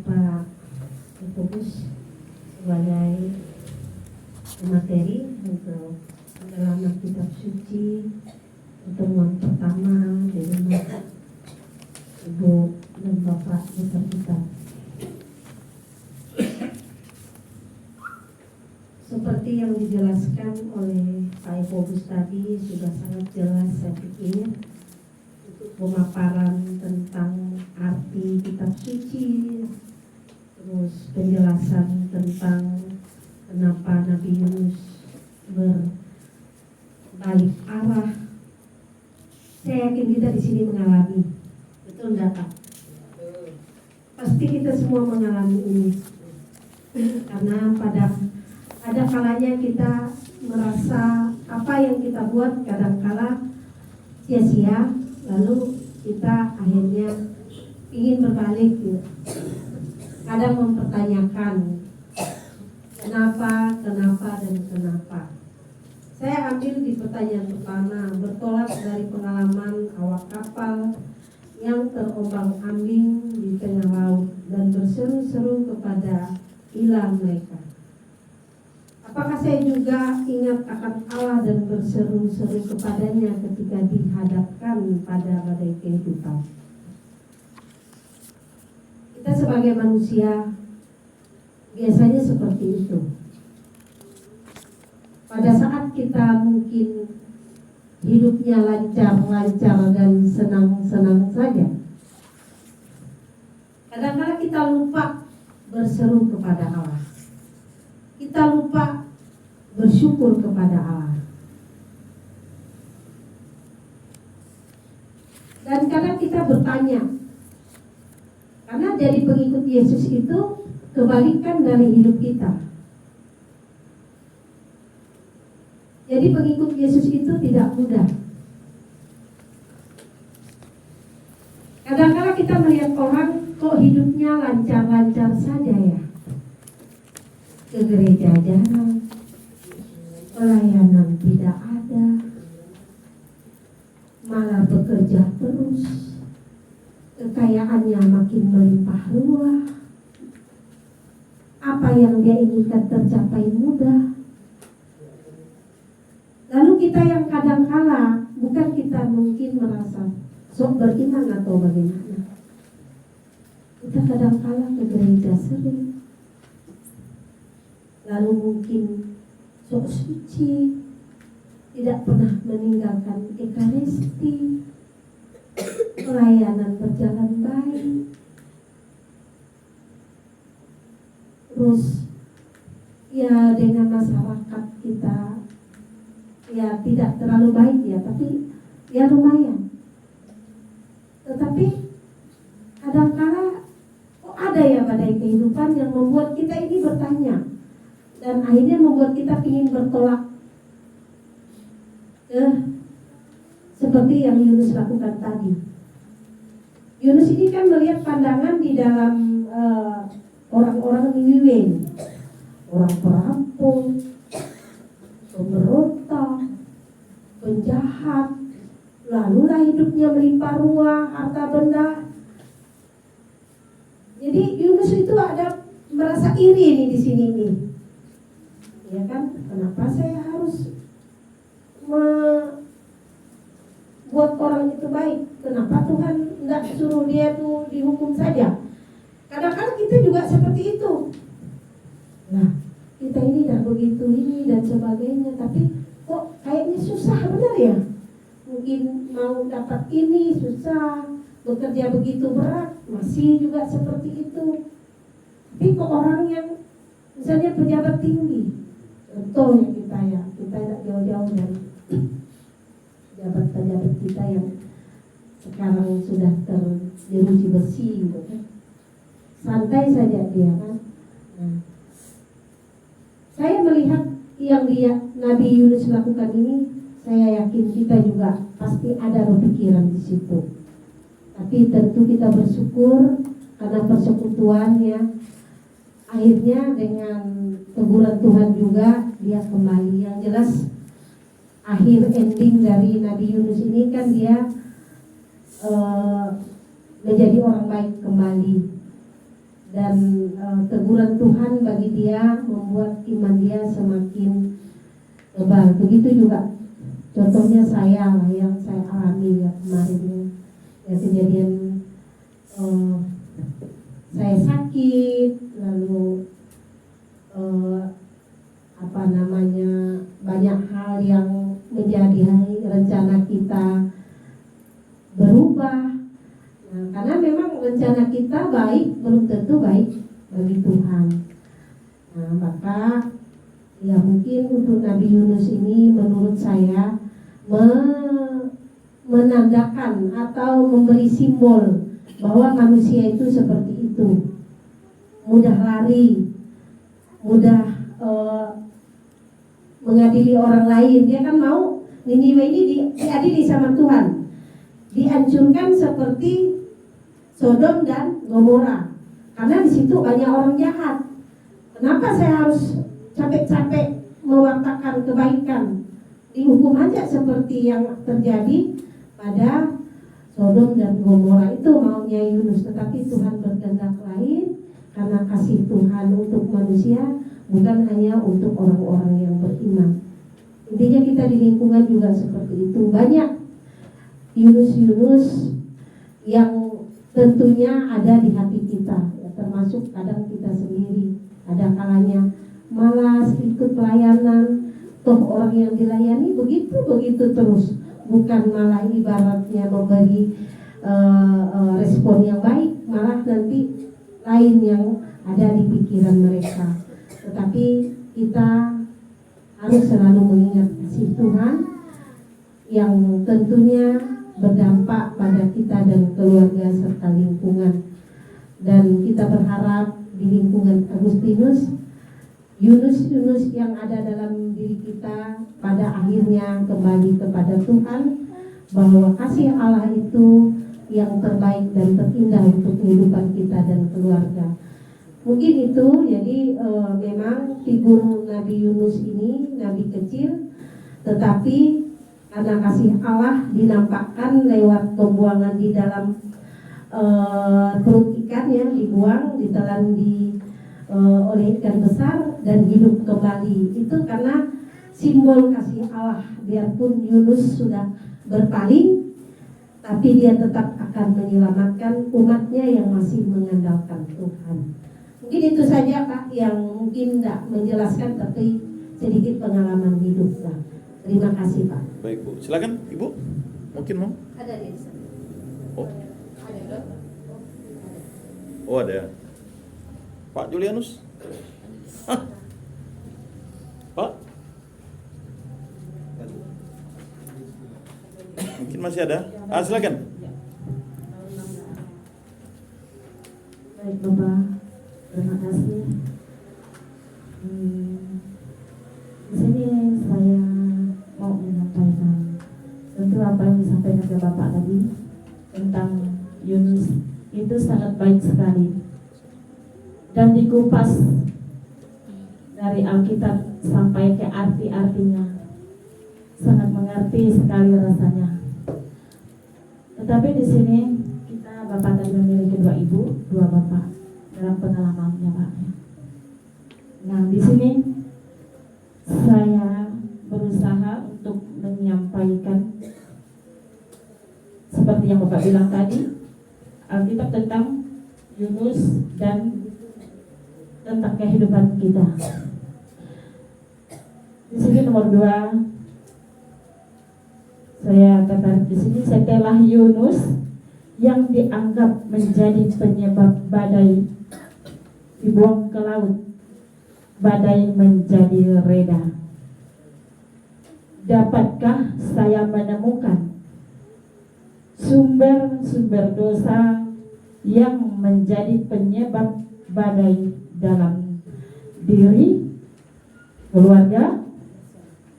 Bapak Fokus sebagai materi untuk pendalaman kitab suci pertemuan pertama di rumah Ibu dan Bapak kita. Seperti yang dijelaskan oleh Pak Fokus tadi sudah sangat jelas saya pikir untuk pemaparan tentang arti kitab suci, terus penjelasan tentang kenapa Nabi Yunus berbalik arah. Saya yakin kita di sini mengalami, betul enggak Pak? Pasti kita semua mengalami ini, karena ada kalanya kita merasa apa yang kita buat kadang-kala sia-sia, lalu kita akhirnya ingin berbalik gitu. Kadang mempertanyakan kenapa. Saya ambil di pertanyaan pertama, bertolak dari pengalaman awak kapal yang terombang-ambing di tengah laut dan berseru-seru kepada ilah mereka. Apakah saya juga ingat akan Allah dan berseru-seru kepadanya ketika dihadapkan pada badai kehidupan? Kita sebagai manusia biasanya seperti itu. Pada saat kita mungkin hidupnya lancar-lancar dan senang-senang saja, kadang-kadang kita lupa berseru kepada Allah. Kita lupa bersyukur kepada Allah. Dan kadang kita bertanya, karena jadi pengikut Yesus itu kebalikan dari hidup kita. Jadi pengikut Yesus itu tidak mudah. Kadang-kadang kita melihat orang kok hidupnya lancar-lancar saja ya. Ke gereja jarang, pelayanan tidak ada, malah bekerja terus, kekayaannya makin melimpah ruah, apa yang dia inginkan tercapai mudah. Lalu kita yang kadang-kala bukan kita mungkin merasa sok beriman atau bagaimana, kita kadang-kala ke gereja sering, lalu mungkin sok suci, tidak pernah meninggalkan ekaristi, pelayanan berjalan baik, terus ya dengan masyarakat kita ya tidak terlalu baik ya, tapi ya lumayan. Tetapi kadang-kala kok ada ya badai kehidupan yang membuat kita ini bertanya, dan akhirnya membuat kita ingin bertolak seperti yang Yunus lakukan tadi. Yunus ini kan melihat pandangan di dalam orang-orang Niniwe, orang perampok, pemberontak, penjahat, lalulah hidupnya melimpah ruah, harta benda. Jadi Yunus itu ada merasa iri nih di sini nih. Ya kan, kenapa saya harus membuat orang itu baik? Kenapa Tuhan enggak suruh dia tuh dihukum saja? Kadang-kadang kita juga seperti itu. Nah, kita ini dah begitu ini dan sebagainya, tapi kok kayaknya susah benar ya? Mungkin mau dapat ini susah, bekerja begitu berat, masih juga seperti itu. Tapi kok orang yang misalnya pejabat tinggi, contohnya kita tidak jauh-jauh dari pejabat-pejabat kita yang sekarang sudah terjeruji besi gitu kan, santai saja dia kan. Nah, saya melihat yang Nabi Yunus lakukan ini, saya yakin kita juga pasti ada berpikiran di situ. Tapi tentu kita bersyukur karena persekutuannya, akhirnya dengan teguran Tuhan juga dia kembali. Yang jelas akhir ending dari Nabi Yunus ini kan dia menjadi orang baik kembali. dan teguran Tuhan bagi dia membuat iman dia semakin tebal. Begitu juga contohnya saya lah yang saya alami ya kemarin ya kejadian saya sakit, lalu banyak hal yang menjadi rencana kita berubah. Nah, karena memang rencana kita baik belum tentu baik bagi Tuhan. Nah, maka ya mungkin untuk Nabi Yunus ini menurut saya menandakan atau memberi simbol bahwa manusia itu seperti itu, mudah lari, mudah mengadili orang lain. Dia kan mau Niniwe ini diadili sama Tuhan, dihancurkan seperti Sodom dan Gomora, karena di situ banyak orang jahat. Kenapa saya harus capek-capek mewartakan kebaikan? Dihukum aja seperti yang terjadi pada Sodom dan Gomora. Itu maunya Yunus, tetapi Tuhan berkehendak lain karena kasih Tuhan untuk manusia, bukan hanya untuk orang-orang yang beriman. Intinya kita di lingkungan juga seperti itu. Banyak Yunus-Yunus yang tentunya ada di hati kita, ya, termasuk kadang kita sendiri. Ada kalanya malas ikut pelayanan, toh orang yang dilayani begitu terus, bukan malah ibaratnya memberi respon yang baik, malah nanti lain yang ada di pikiran mereka. Tetapi kita harus selalu mengingat kasih Tuhan yang tentunya berdampak pada kita dan keluarga serta lingkungan. Dan kita berharap di lingkungan Agustinus, Yunus yang ada dalam diri kita pada akhirnya kembali kepada Tuhan, bahwa kasih Allah itu yang terbaik dan terindah untuk kehidupan kita dan keluarga. Mungkin itu, jadi memang figur Nabi Yunus ini Nabi kecil, tetapi karena kasih Allah dinampakkan lewat pembuangan di dalam perut ikan, ya, dibuang, ditelan oleh ikan besar dan hidup kembali. Itu karena simbol kasih Allah. Biarpun Yunus sudah berpaling, tapi dia tetap akan menyelamatkan umatnya yang masih mengandalkan Tuhan. Mungkin itu saja Pak yang mungkin tidak menjelaskan, tapi sedikit pengalaman hidup lah. Terima kasih Pak. Baik Bu, silakan Ibu. Mungkin mau? Ada di sana. Oh, Ada. oh ada. Pak Julianus. Hah? Pak? Mungkin masih ada. Silakan. Baik Bapak, terima kasih. Di sini saya mau menyampaikan tentu apa yang disampaikan ke Bapak tadi tentang Yunus itu sangat baik sekali, dan dikupas dari Alkitab sampai ke arti-artinya, sangat mengerti sekali rasanya. Tetapi di sini kita Bapak tadi memiliki dua ibu, dua bapak dalam pengalamannya Pak. Nah di sini saya berusaha untuk menyampaikan seperti yang Bapak bilang tadi, Alkitab tentang Yunus dan tentang kehidupan kita. Di sini nomor 2, saya tertarik di sini setelah Yunus yang dianggap menjadi penyebab badai dibuang ke laut, badai menjadi reda. Dapatkah saya menemukan sumber-sumber dosa yang menjadi penyebab badai dalam diri, keluarga,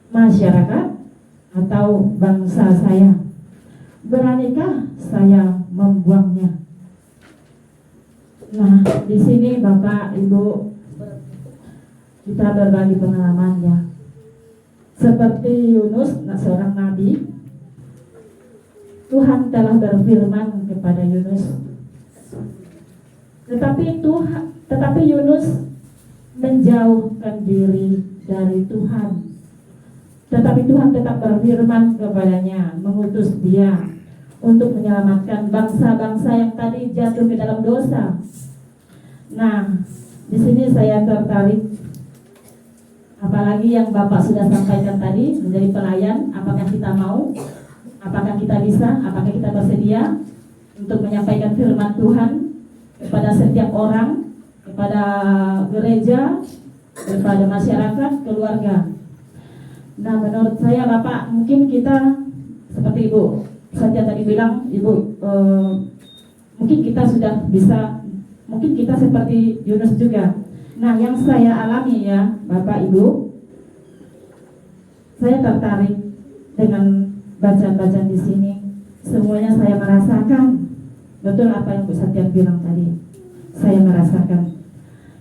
masyarakat, atau bangsa saya? Beranikah saya membuangnya? Nah, di sini Bapak Ibu kita berbagi pengalaman ya. Seperti Yunus, seorang nabi, Tuhan telah berfirman kepada Yunus, Tetapi Yunus menjauhkan diri dari Tuhan. Tetapi Tuhan tetap berfirman kepadanya, mengutus dia untuk menyelamatkan bangsa-bangsa yang tadi jatuh ke dalam dosa. Nah, di sini saya tertarik, apalagi yang Bapak sudah sampaikan tadi, menjadi pelayan. Apakah kita mau? Apakah kita bisa? Apakah kita bersedia untuk menyampaikan firman Tuhan kepada setiap orang, kepada gereja, kepada masyarakat, keluarga? Nah, menurut saya Bapak, mungkin kita seperti Ibu Satya tadi bilang, Ibu, mungkin kita sudah bisa, mungkin kita seperti Yunus juga. Nah, yang saya alami ya Bapak Ibu, saya tertarik dengan bacaan-bacaan di sini. Semuanya saya merasakan betul apa yang Bu Satya bilang tadi. Saya merasakan.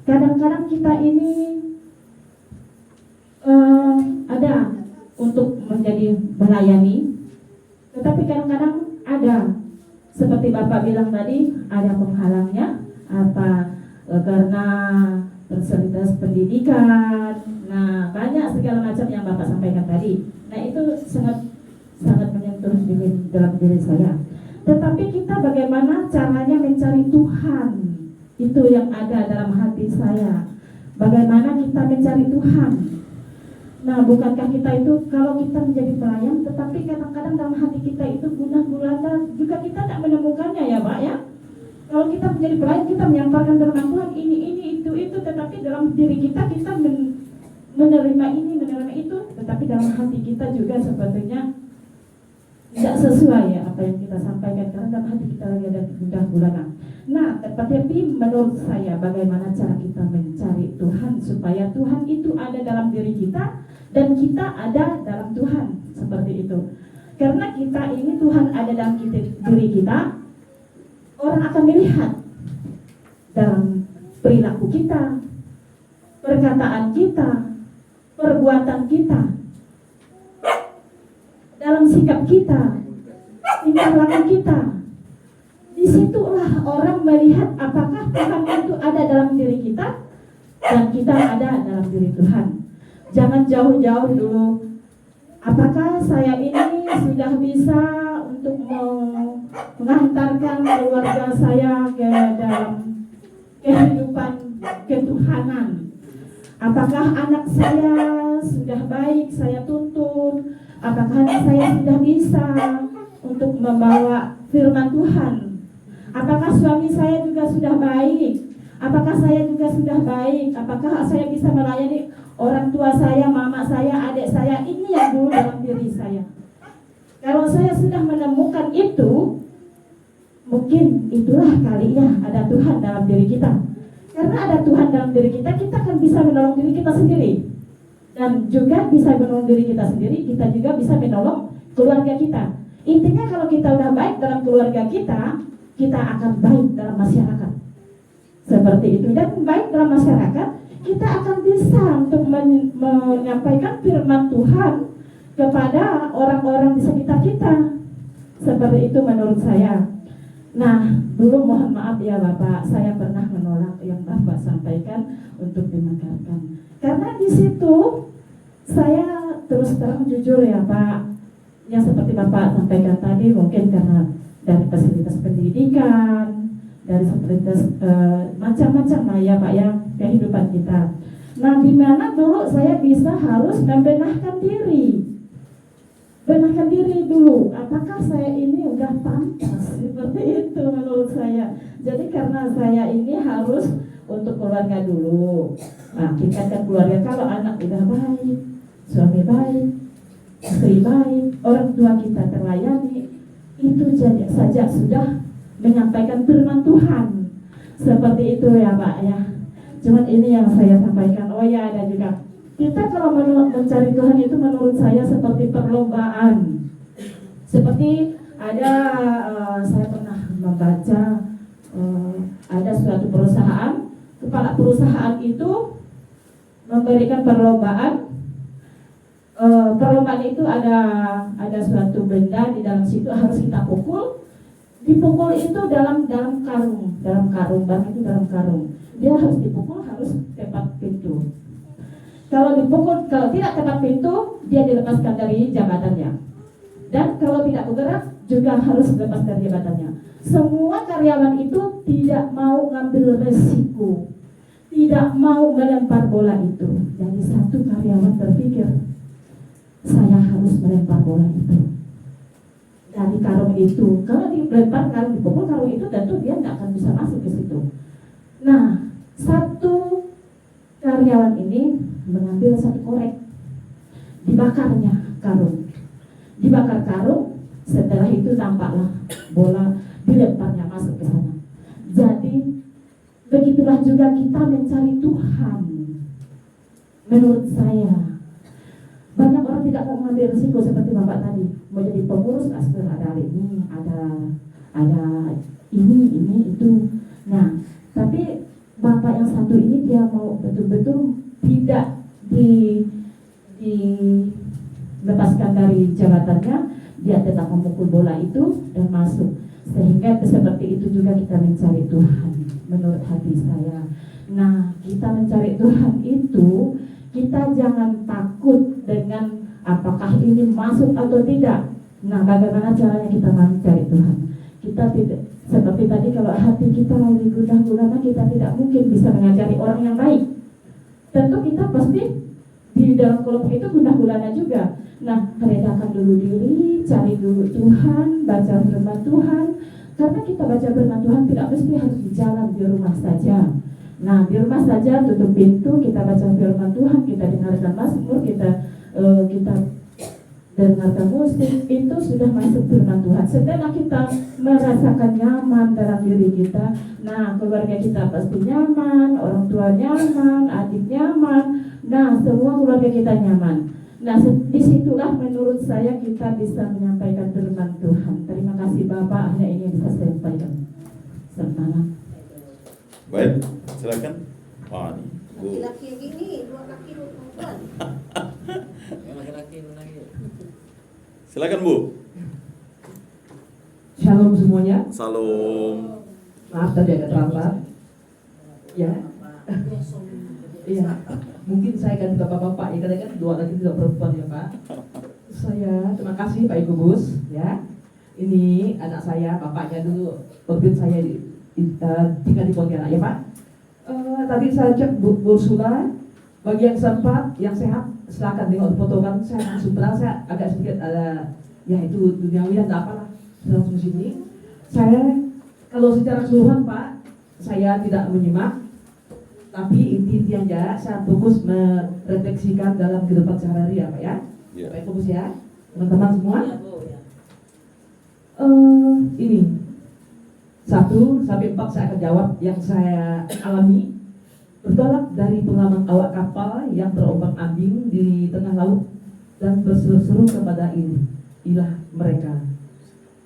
Kadang-kadang kita ini ada untuk menjadi melayani, tetapi kadang-kadang ada seperti Bapak bilang tadi, ada penghalangnya karena fasilitas pendidikan. Nah, banyak segala macam yang Bapak sampaikan tadi. Nah, itu sangat menyentuh dalam diri saya. Tetapi kita bagaimana caranya mencari Tuhan? Itu yang ada dalam hati saya. Bagaimana kita mencari Tuhan? Nah, bukankah kita itu kalau kita menjadi pelayan, tetapi kadang-kadang dalam hati kita itu gundah gulana juga kita tidak menemukannya ya Pak ya. Kalau kita menjadi pelayan, kita menyampaikan firman Tuhan ini itu, tetapi dalam diri kita menerima ini, menerima itu, tetapi dalam hati kita juga sepertinya tidak sesuai ya apa yang kita sampaikan, karena dalam hati kita lagi ada gundah gulana. Nah, tetapi menurut saya bagaimana cara kita mencari Tuhan supaya Tuhan itu ada dalam diri kita dan kita ada dalam Tuhan, seperti itu. Karena kita ini Tuhan ada dalam diri kita, orang akan melihat dalam perilaku kita, perkataan kita, perbuatan kita, dalam sikap kita, tingkah laku kita. Disitulah orang melihat apakah Tuhan itu ada dalam diri kita dan kita ada dalam diri Tuhan. Jangan jauh-jauh dulu. Apakah saya ini sudah bisa untuk mengantarkan keluarga saya ke dalam kehidupan ketuhanan? Apakah anak saya sudah baik saya tuntun? Apakah anak saya sudah bisa untuk membawa firman Tuhan? Apakah suami saya juga sudah baik? Apakah saya juga sudah baik? Apakah saya bisa melayani orang tua saya, mama saya, adik saya? Ini yang dulu dalam diri saya. Kalau saya sudah menemukan itu, mungkin itulah kalinya ada Tuhan dalam diri kita. Karena ada Tuhan dalam diri kita, kita akan bisa menolong diri kita sendiri. Dan juga bisa menolong diri kita sendiri, kita juga bisa menolong keluarga kita. Intinya kalau kita udah baik dalam keluarga kita akan baik dalam masyarakat. Seperti itu. Dan baik dalam masyarakat, kita akan bisa untuk menyampaikan firman Tuhan kepada orang-orang di sekitar kita. Seperti itu menurut saya. Nah, dulu mohon maaf ya Bapak, saya pernah menolak yang Bapak sampaikan untuk dimakamkan. Karena di situ saya terus terang jujur ya Pak, yang seperti Bapak sampaikan tadi mungkin karena dari fasilitas pendidikan, dari fasilitas macam-macam lah ya Pak ya kehidupan kita. Nah, di mana dulu saya bisa harus membenahkan diri. Benahkan diri dulu, apakah saya ini udah pantas? Seperti itu menurut saya. Jadi karena saya ini harus untuk keluarga dulu. Nah, tingkatkan keluarga. Kalau anak udah baik, suami baik, istri baik, orang tua kita terlayani, itu saja sudah menyampaikan firman Tuhan. Seperti itu ya Pak ya. Cuman ini yang saya sampaikan. Oh ya, ada juga. Kita kalau mencari Tuhan itu menurut saya seperti perlombaan. Seperti ada, saya pernah membaca, ada suatu perusahaan, kepala perusahaan itu memberikan perlombaan. Perlombaan itu ada suatu benda di dalam situ harus kita pukul. Dipukul itu dalam karung, barang itu dalam karung. Dia harus dipukul, harus tepat pintu. Kalau tidak tepat pintu, dia dilepaskan dari jabatannya. Dan kalau tidak bergerak, juga harus lepas dari jabatannya. Semua karyawan itu tidak mau ngambil resiko, tidak mau melempar bola itu. Jadi satu karyawan berpikir, saya harus melempar bola itu dari karung itu. Kalau dilempar karung, dipukul karung itu, tentu dia tidak akan bisa masuk ke situ. Nah, satu karyawan ini mengambil satu korek, dibakarnya karung, dibakar karung. Setelah itu tampaklah bola dilemparnya masuk ke sana. Jadi begitulah juga kita mencari Tuhan. Menurut saya, banyak orang tidak mau mengambil risiko seperti Bapak tadi, mau jadi pengurus aspir, ada ini, ada ini itu. Nah, tapi Bapak yang satu ini dia mau betul-betul tidak dilepaskan dari jabatannya, dia tetap memukul bola itu dan masuk. Sehingga seperti itu juga kita mencari Tuhan, menurut hati saya. Nah, kita mencari Tuhan itu, kita jangan takut dengan apakah ini masuk atau tidak. Nah, bagaimana caranya kita mencari Tuhan? Kita tidak, seperti tadi, kalau hati kita lagi gundah gulana, kita tidak mungkin bisa mengajari orang yang baik. Tentu kita pasti di dalam kelompok itu gundah gulana juga. Nah, redakan dulu diri, cari dulu Tuhan, baca firman Tuhan. Karena kita baca firman Tuhan tidak mesti harus di jalan, di rumah saja. Nah, di rumah saja tutup pintu, kita baca firman Tuhan, kita dengarkan mazmur, kita dengarkan musik, itu sudah masuk firman Tuhan. Setelah kita merasakan nyaman dalam diri kita, nah keluarga kita pasti nyaman, orang tua nyaman, adik nyaman, nah semua keluarga kita nyaman. Nah, disitulah menurut saya kita bisa menyampaikan firman Tuhan. Terima kasih Bapak, hanya ini bisa saya sampaikan. Selamat malam. Baik, silakan. Wah, ini Bu. Laki-laki yang ini, dua laki dua perempuan. Laki-laki lagi. Silakan Bu. Shalom semuanya. Salam. Maaf tadi agak terlambat. Ya. Iya. Mungkin saya ganti bapak-bapak ya, karena kan dua lagi dua perempuan ya Pak. Saya terima kasih Pak Ibu Bus ya. Ini anak saya, bapaknya dulu waktu saya tinggal di Pontianak ya Pak. Tadi saya cek Bu Ursula, bagi yang sempat, yang sehat silakan tengok foto kan. Saya langsung terang, saya agak sedikit ada ya itu duniawi dan apalah langsung sini. Saya kalau secara keseluruhan Pak, saya tidak menyimak. Tapi intinya aja saya fokus merefleksikan dalam kehidupan sehari-hari ya Pak ya. Ya. Baik fokus ya teman-teman semua. Ini 1 sampai 4 saya akan jawab yang saya alami. Bertolak dari pengalaman awak kapal yang terombang-ambing di tengah laut dan berseru-seru kepada ilah mereka.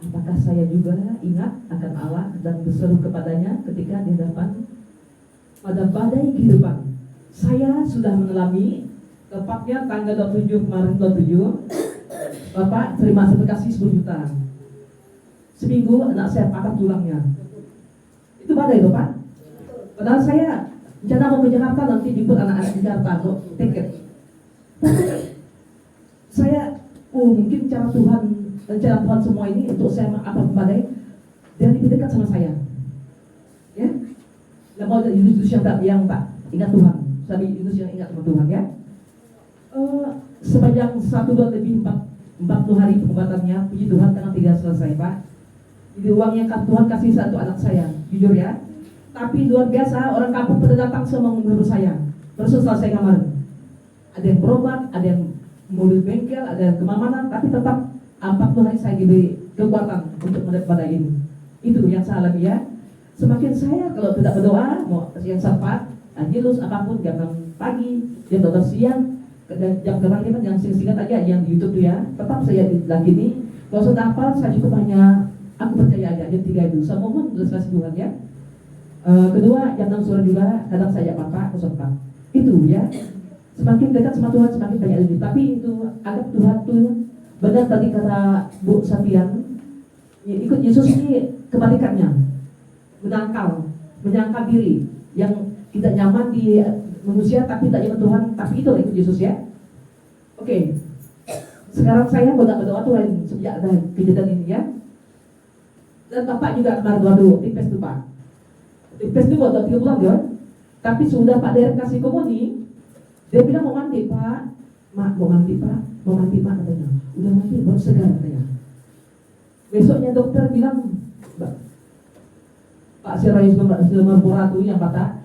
Apakah saya juga ingat akan Allah dan berseru kepadanya ketika di depan pada badai kehidupan? Saya sudah mengalami, tepatnya tanggal 27 kemarin 27, Bapak terima sertifikasi 10 juta. Seminggu anak saya patah tulangnya. Itu badai Bapak. Padahal saya rencana mau ke Jakarta, nanti jemput anak-anak di Jakarta kok tiket. Saya mungkin rencana Tuhan semua ini untuk saya apa badai dan lebih dekat sama saya. Ya. Mau Yunus yang tak ingat Tuhan, tapi Yunus yang ingat sama Tuhan ya. Sepanjang 1 bulan lebih 40 hari pengobatannya, puji Tuhan tanggal 3 selesai Pak. Jadi uangnya Tuhan kasih satu anak saya, jujur ya. Tapi luar biasa, orang kampung pada datang semua mengurus saya. Terus selesai kemarin. Ada yang berobat, ada yang mobil bengkel, ada yang kemana-mana, tapi tetap 40 hari saya diberi kekuatan untuk mendapat ini. Itu yang saya alami ya. Semakin saya kalau tidak berdoa, mau yang sempat, anjilus apapun jam 6 pagi, jam 12 siang, dan jam kemarin kan yang singkat aja yang di YouTube tuh ya. Tetap saya lagi ini. Kalau sudah hafal, saya cukup hanya aku percaya aja jam 3 itu. Saya mohon terus kasih Tuhan ya. Kedua, jam 6 sore juga kadang saya apa aku sempat. Itu ya. Semakin dekat sama Tuhan, semakin banyak lebih. Tapi itu agak Tuhan tuh benar tadi kata Bu Sapian, ya, ikut Yesus ini kebalikannya, menyangkal diri yang tidak nyaman di manusia tapi tak nyaman Tuhan, tapi itu ikut Yesus ya. Oke. Sekarang saya berdoa Tuhan sejak ada kejadian ini ya. Dan Bapak juga kemarin doa tipes tuh Pak. Tipes itu buat 3 bulan ya. Tapi sudah Pak Derek kasih komuni, dia bilang mau mandi Pak. Mak mau mandi Pak, mau mandi Mak katanya. Udah mandi baru segar katanya. Besoknya dokter bilang, Pak Sirayus Merpuratu yang kata,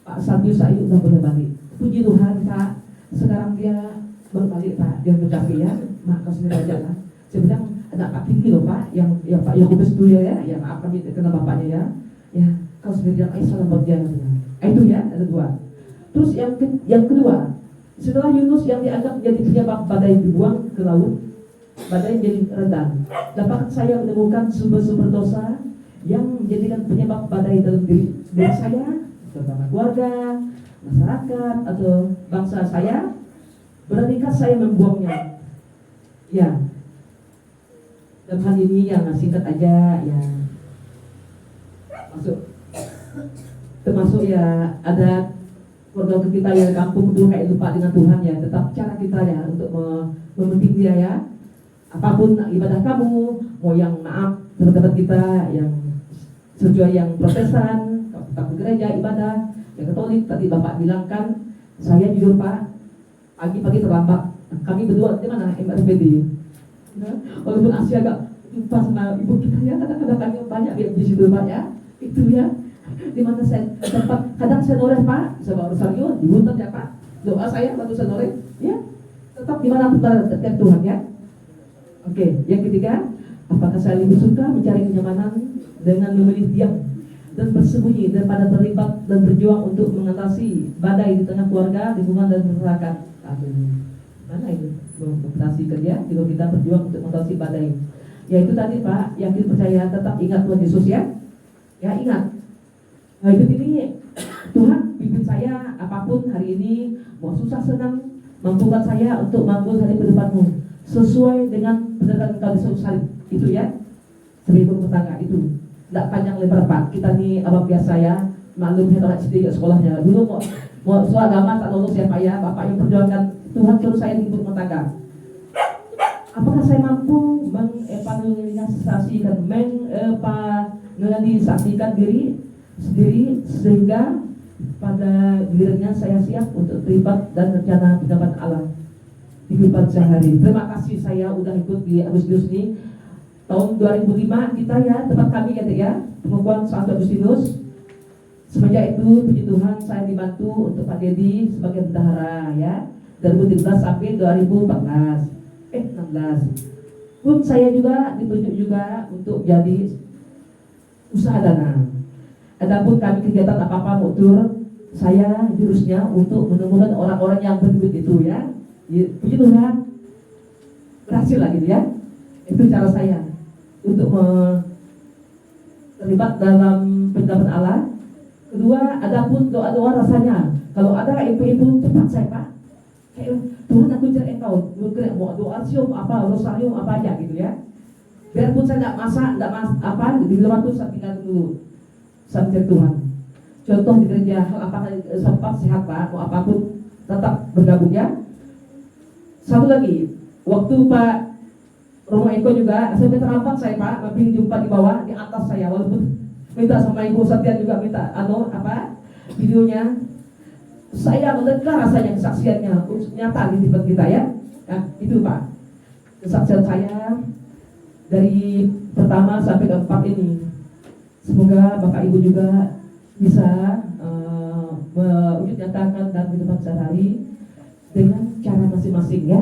Pak Sabius Ayu udah boleh balik. Puji Tuhan Pak, sekarang dia baru balik Pak, dia mencapai ya. Mak kau sendiri aja lah. Saya bilang ada Pak tinggi loh Pak, yang Pak Yakobus itu ya, yang maaf kami kenal bapaknya ya. Ya, kau sendiri bilang, salam buat dia katanya. Itu ya, ada 2. Terus yang kedua, setelah Yunus yang dianggap menjadi penyebab badai dibuang ke laut, badai jadi redam. Dapat saya menemukan sumber-sumber dosa yang menjadikan penyebab badai dalam diri saya, terutama keluarga, masyarakat, atau bangsa saya. Beranikah saya membuangnya? Ya. Dalam hal ini yang singkat aja ya. Termasuk ya ada keluarga kita yang kampung itu kayak lupa dengan Tuhan ya. Tetap cara kita ya untuk mementing dia ya. Apapun ibadah kamu, mau yang maaf teman-teman kita yang sesuai yang Protestan, tetap ke gereja ibadah, yang Katolik tadi Bapak bilang kan, saya jujur Pak, pagi-pagi terlambat. Kami berdua di mana MRBD. Nah, walaupun Asia agak lupa sama ibu kita ya, kadang-kadang kami banyak di situ Pak ya. Itu ya. Di mana saya tempat kadang saya noleh Pak, saya bawa rosario di hutan ya Pak. Doa saya waktu saya noleh, ya. Tetap di mana kita dekat Tuhan ya. Oke, yang ketiga, apakah saya lebih suka mencari kenyamanan dengan memilih diam dan bersembunyi daripada terlibat dan berjuang untuk mengatasi badai di tengah keluarga, lingkungan dan masyarakat? Amin. Mana itu mengatasi kerja? Kalau kita berjuang untuk mengatasi badai, ya itu tadi Pak, yakin percaya, tetap ingat Tuhan Yesus ya. Ya ingat. Nah, hidup ini Tuhan pimpin saya apapun hari ini, mau susah senang, mampukan saya untuk mampu hari ke depanmu sesuai dengan pendekatan kali salib itu ya. Seribu rumah tangga itu tidak panjang lebar Pak. Kita nih abang biasa ya, maklum saya tahu sedikit sekolahnya. Dulu mau soal agama tak lulus ya Pak ya. Bapak yang perjuangkan Tuhan terus saya di rumah tangga. Apakah saya mampu mengevaluasikan, menganalisasikan diri sendiri sehingga pada gilirannya saya siap untuk terlibat dan rencana pendapat Allah di kehidupan sehari. Terima kasih saya udah ikut di Agustinus ini tahun 2005 kita ya, tempat kami ya, pengukuhan 1 Agustinus. Semenjak itu puji Tuhan saya dibantu untuk Pak Dedi sebagai bendahara ya, 2013 sampai 2014 16. Pun saya juga ditunjuk juga untuk jadi usaha dana. Adapun kami kegiatan apa-apa mutur, saya jurusnya untuk menemukan orang-orang yang berduit itu ya. Puji Tuhan, berhasil lagi ya. Itu cara saya untuk terlibat dalam pendapat Allah. Kedua, adapun doa-doa rasanya, kalau ada ibu-ibu cepat saya Pak, kayak Tuhan aku cari engkau, mau doa sium apa, rosarium apa aja gitu ya. Biarpun saya tidak masak, di luar itu saya tinggal dulu, saya mencari Tuhan. Contoh di gereja, hal apa sempat sehat Pak, mau apapun tetap bergabung ya. Satu lagi, waktu Pak Romo Eko juga, saya minta rapat saya Pak, tapi jumpa di bawah, di atas saya, walaupun minta sama Ibu Satya juga minta videonya. Saya mendengar rasanya kesaksiannya nyata di tempat kita ya. Nah, itu Pak, kesaksian saya dari pertama sampai keempat ini. Semoga Bapak Ibu juga bisa mewujud nyatakan dalam kehidupan sehari-hari dengan cara masing-masing ya.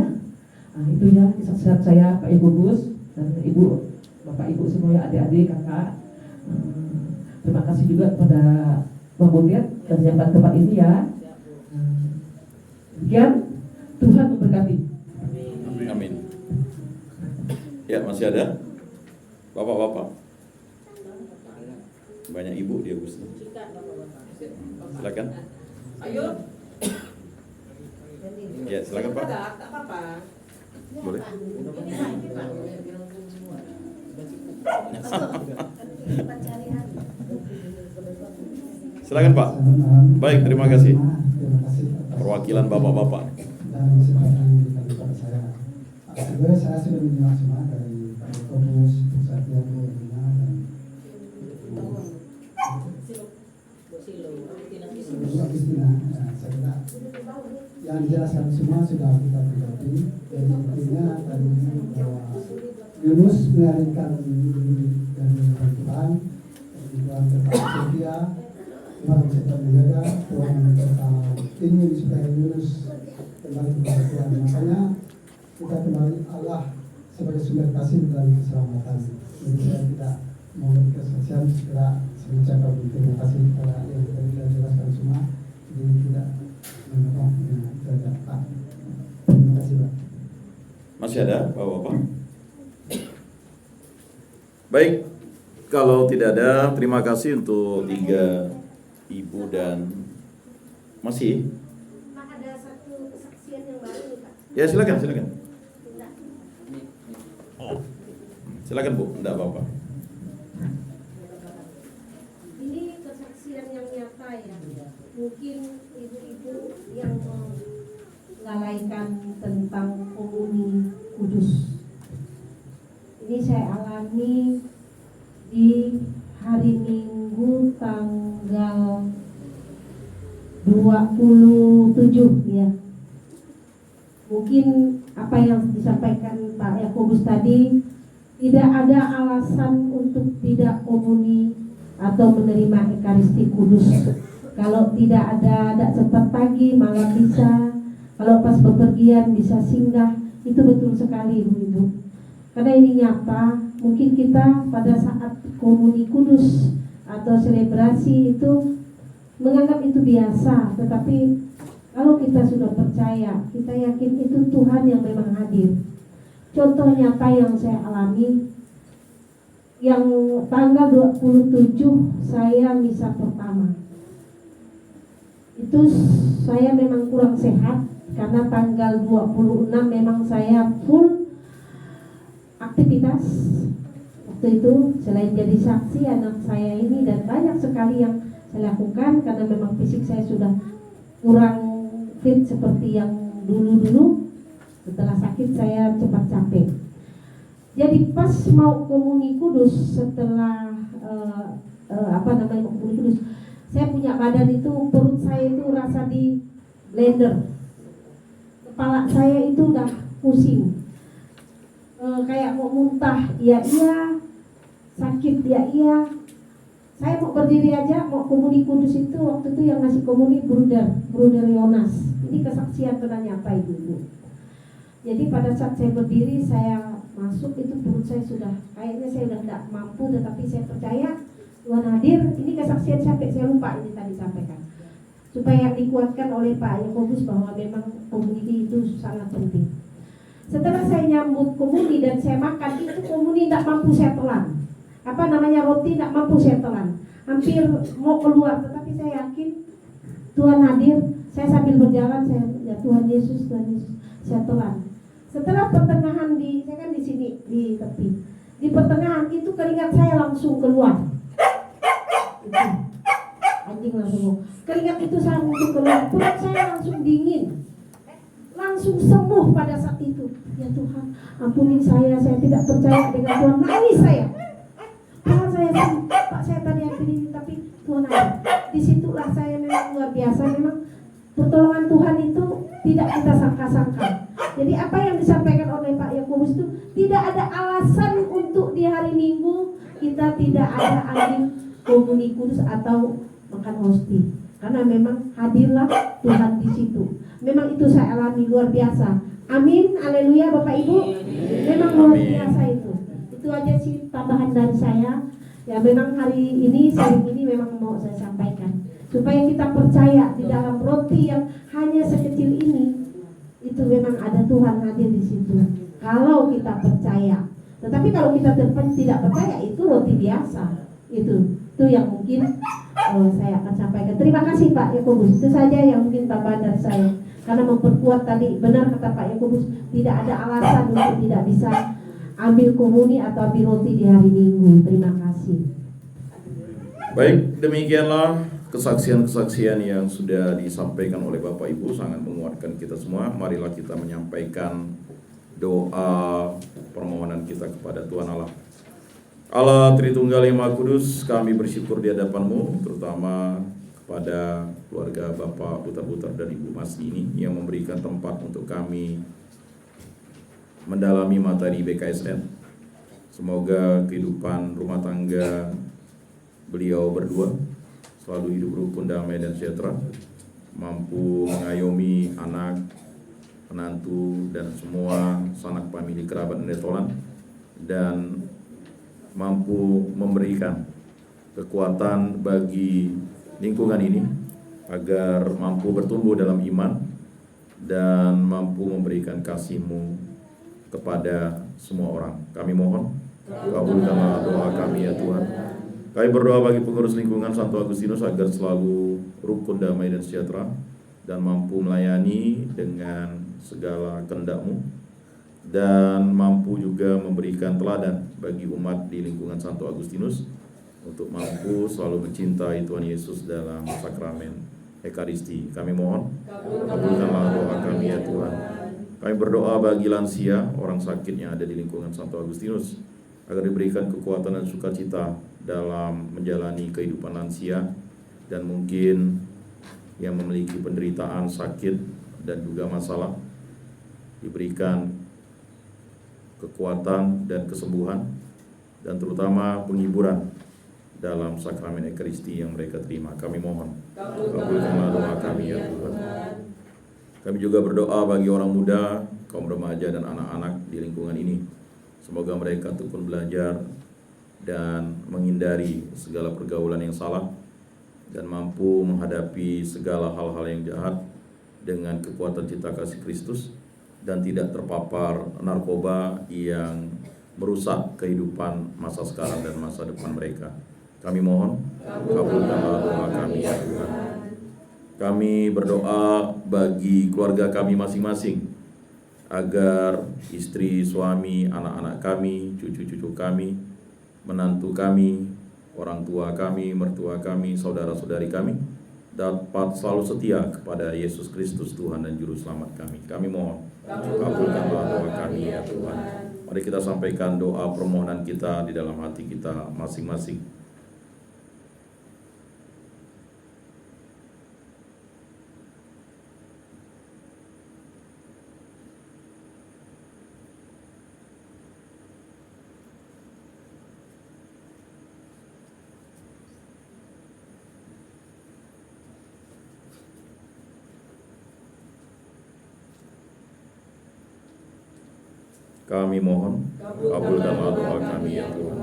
Nah, itu ya kesaksian saya Pak Ibu Gus dan Ibu, Bapak Ibu semua ya, adik-adik, kakak. Terima kasih juga kepada Bang Budiat dan yang tempat ini ya. Demikian, Tuhan memberkati. Amin. Ya, masih ada bapak-bapak. Banyak ibu di Agustinus. Silakan. Ayo. Ya, silakan Pak. Tak apa-apa. Boleh. Silakan Pak. Selamat malam. Baik, terima kasih. Terima kasih atas Perwakilan bapak-bapak. dan kesempatan yang diberikan kepada saya. Sebenarnya saya sudah menyimak semua dari Pak Yakobus, Bu Satya, Bu Rina, dan Bu Agustina. Saya kira yang dijelaskan semua sudah kita berarti. Jadi intinya tadi bahwa Yunus melarikan diri dari Tuhan, Tuhan tetap setia, Tuhan tetap menjaga, Tuhan tetap ingin supaya Yunus kembali kepada Tuhan. Makanya kita kembali Allah sebagai sumber kasih dan keselamatan. Jadi saya tidak mau berkesaksian segera mengucapkan terima kasih kepada yang tadi saya jelaskan semua. Jadi tidak menolak itu aja Pak. Terima kasih Pak. Masih ada bapak-bapak? Baik, kalau tidak ada, terima kasih untuk 3 ibu dan masih. Pak, ada satu kesaksian yang baru nih Pak. Ya silakan. Tidak. Silakan Bu, enggak apa-apa. Ini kesaksian yang nyata ya. Mungkin ibu-ibu yang melalaikan tentang komuni kudus. Ini saya alami di hari Minggu tanggal 27 ya. Mungkin apa yang disampaikan Pak Yakobus tadi, tidak ada alasan untuk tidak komuni atau menerima Ekaristi Kudus. Kalau tidak sempat pagi, malam bisa. Kalau pas bepergian bisa singgah. Itu betul sekali Ibu-ibu. Karena ini nyata, mungkin kita pada saat komuni kudus atau selebrasi itu menganggap itu biasa. Tetapi kalau kita sudah percaya, kita yakin itu Tuhan yang memang hadir. Contoh nyata yang saya alami, yang tanggal 27 saya misa pertama. Itu saya memang kurang sehat karena tanggal 26 memang saya full aktivitas. Waktu itu selain jadi saksi anak saya ini dan banyak sekali yang saya lakukan karena memang fisik saya sudah kurang fit seperti yang dulu-dulu. Setelah sakit saya cepat capek. Jadi pas mau komuni kudus, setelah komuni kudus, saya punya badan itu, perut saya itu rasa di blender, kepala saya itu udah pusing, kayak mau muntah, iya, sakit, iya. Saya mau berdiri aja, mau komuni kudus itu, waktu itu yang ngasih komuni Bruder Yonas. Ini kesaksian benar nyata Ibu. Jadi pada saat saya berdiri, saya masuk itu perut saya sudah, kayaknya saya udah tidak mampu, tetapi saya percaya Tuhan hadir. Ini kesaksian sampai saya lupa ini tadi sampaikan, supaya dikuatkan oleh Pak Yakobus bahwa memang komuni itu sangat penting. Setelah saya nyambut komuni dan saya makan, itu komuni tidak mampu saya telan. Roti tidak mampu saya telan. Hampir mau keluar, tetapi saya yakin Tuhan hadir. Saya sambil berjalan, ya Tuhan Yesus, saya telan. Setelah pertengahan saya kan di sini di tepi. Di pertengahan itu keringat saya langsung keluar. Itu. Anjing langsung. Keringat itu saya langsung keluar. Perut saya langsung dingin. Langsung sembuh pada saat itu. Ya Tuhan, ampuni saya tidak percaya dengan Tuhan. Nangis saya. Padahal Pak saya tadi hampir ini, tapi Tuhan ada. Disitulah saya memang luar biasa. Memang pertolongan Tuhan itu tidak kita sangka-sangka. Jadi apa yang disampaikan oleh Pak Yakobus itu tidak ada alasan untuk di hari Minggu kita tidak ada angin komuni kudus atau makan hosti. Karena memang hadirlah Tuhan di situ. Memang itu saya alami luar biasa. Amin, haleluya Bapak Ibu. Memang luar biasa itu. Itu aja sih tambahan dari saya. Ya memang hari ini, sharing ini memang mau saya sampaikan. Supaya kita percaya di dalam roti yang hanya sekecil ini, itu memang ada Tuhan hadir di situ. Kalau kita percaya. Tetapi kalau kita tidak percaya, itu roti biasa. Itu yang mungkin saya akan sampaikan. Terima kasih Pak Yakobus. Itu saja yang mungkin tambahan dari saya. Karena memperkuat tadi, benar kata Pak Yakobus, tidak ada alasan untuk tidak bisa ambil komuni atau ambil roti di hari Minggu. Terima kasih. Baik, demikianlah kesaksian-kesaksian yang sudah disampaikan oleh Bapak Ibu, sangat menguatkan kita semua. Marilah kita menyampaikan doa permohonan kita kepada Tuhan Allah. Allah Tritunggal yang Maha Kudus, kami bersyukur di hadapan-Mu, terutama kepada keluarga Bapak Putar-Putar dan Ibu Masni ini yang memberikan tempat untuk kami mendalami materi BKSN. Semoga kehidupan rumah tangga beliau berdua selalu hidup rukun, damai, dan sejahtera, mampu mengayomi anak, menantu, dan semua sanak famili kerabat netolan, dan mampu memberikan kekuatan bagi lingkungan ini agar mampu bertumbuh dalam iman dan mampu memberikan kasih-Mu kepada semua orang. Kami mohon, kabulkanlah doa kami ya Tuhan. Kami berdoa bagi pengurus lingkungan Santo Agustinus agar selalu rukun, damai, dan sejahtera, dan mampu melayani dengan segala kehendak-Mu, dan mampu juga memberikan teladan bagi umat di lingkungan Santo Agustinus untuk mampu selalu mencintai Tuhan Yesus dalam sakramen Ekaristi. Kami mohon, kabulkanlah doa kami ya Tuhan. Kami berdoa bagi lansia, orang sakit yang ada di lingkungan Santo Agustinus, agar diberikan kekuatan dan sukacita dalam menjalani kehidupan lansia, dan mungkin yang memiliki penderitaan, sakit, dan juga masalah, diberikan kekuatan dan kesembuhan, dan terutama penghiburan dalam sakramen Ekaristi yang mereka terima. Kami mohon, kabulkanlah doa kami ya Tuhan. Kami juga berdoa bagi orang muda, kaum remaja, dan anak-anak di lingkungan ini. Semoga mereka tekun belajar dan menghindari segala pergaulan yang salah, dan mampu menghadapi segala hal-hal yang jahat dengan kekuatan cinta kasih Kristus, dan tidak terpapar narkoba yang merusak kehidupan masa sekarang dan masa depan mereka. Kami mohon, kabulkanlah doa kami ya Tuhan. Kami berdoa bagi keluarga kami masing-masing, agar istri, suami, anak-anak kami, cucu-cucu kami, menantu kami, orang tua kami, mertua kami, saudara-saudari kami dapat selalu setia kepada Yesus Kristus, Tuhan dan Juru Selamat kami. Kami mohon, kabulkanlah doa kami ya Tuhan. Mari kita sampaikan doa permohonan kita di dalam hati kita masing-masing. Kami mohon, kabulkanlah doa kami ya Tuhan.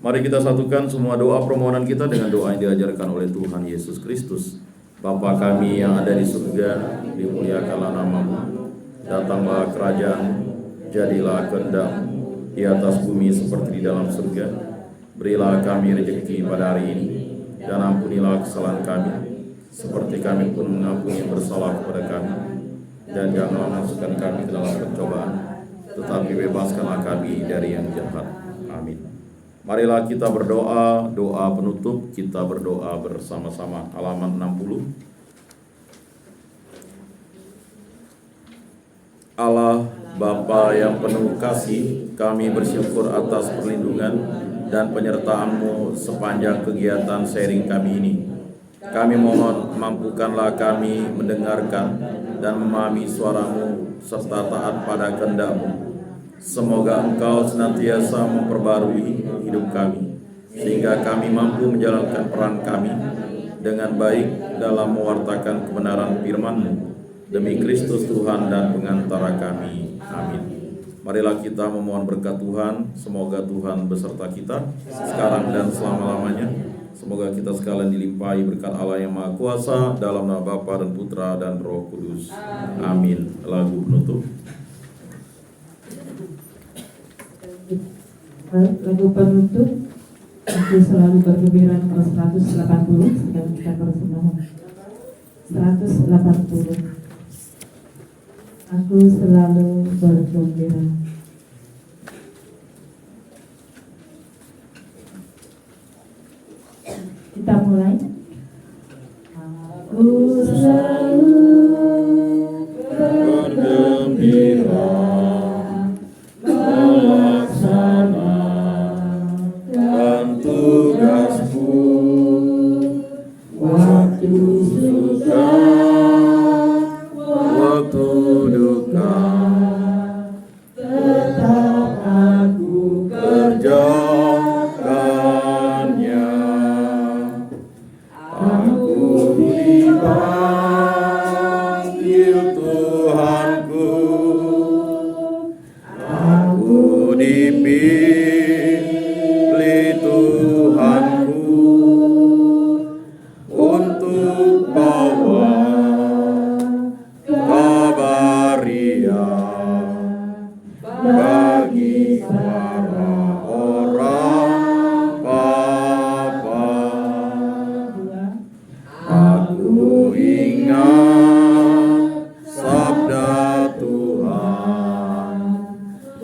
Mari kita satukan semua doa permohonan kita dengan doa yang diajarkan oleh Tuhan Yesus Kristus. Bapa kami yang ada di surga, dimuliakanlah nama-Mu, datanglah kerajaan-Mu, jadilah kehendak-Mu di atas bumi seperti di dalam surga. Berilah kami rezeki pada hari ini, dan ampunilah kesalahan kami, seperti kami pun mengampuni yang bersalah kepada kami. Dan janganlah masukkan kami ke dalam pencobaan, tetapi bebaskanlah kami dari yang jahat. Amin. Marilah kita berdoa, doa penutup, kita berdoa bersama-sama. Halaman 60. Allah Bapa yang penuh kasih, kami bersyukur atas perlindungan dan penyertaan-Mu sepanjang kegiatan sharing kami ini. Kami mohon, mampukanlah kami mendengarkan dan memahami suara-Mu serta taat pada kehendak-Mu. Semoga Engkau senantiasa memperbarui hidup kami, sehingga kami mampu menjalankan peran kami dengan baik dalam mewartakan kebenaran firman-Mu. Demi Kristus Tuhan dan pengantara kami. Amin. Marilah kita memohon berkat Tuhan. Semoga Tuhan beserta kita sekarang dan selama-lamanya. Semoga kita sekalian dilimpahi berkat Allah yang Maha Kuasa, dalam nama Bapa dan Putra dan Roh Kudus. Amin. Lagu penutup. Lagu penutup, Aku Selalu Bergembira nomor 180. Sedang kita persembahan 180. Aku selalu bergembira. mulai. Aku selalu bergembira melaksanakan tugasku, waktu suka, waktu duka, tetap aku kerjakannya. Aku dipanggil Tuhanku, aku dipilih Tuhanku untuk bawa kabaria bagi para orang papa. Aku ingat sabda Tuhan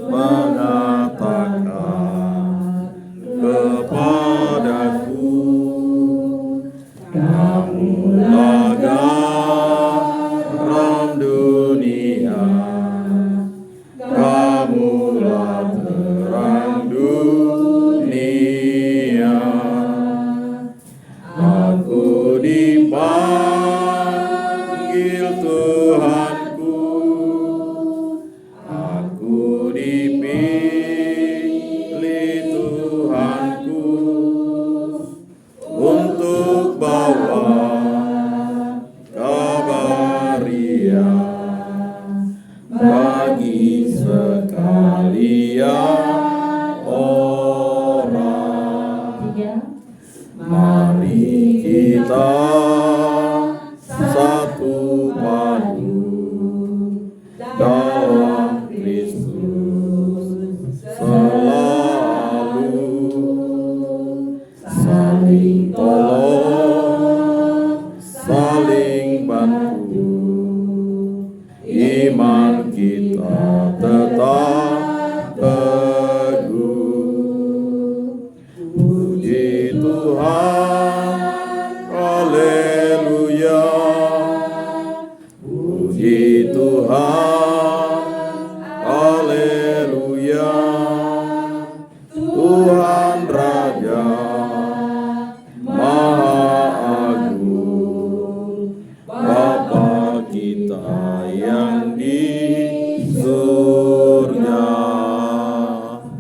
mengatakan kepadaku, kamulah garam dunia, kamulah terang dunia. Aku dipanggil Tuhanku, aku dipilih Tuhanku untuk bawa kabaria bagi sekalian orang. Mari kita satu padu dalam Kristus selalu, saling tolong, saling bantu, iman kita tetap teguh. Puji Tuhan.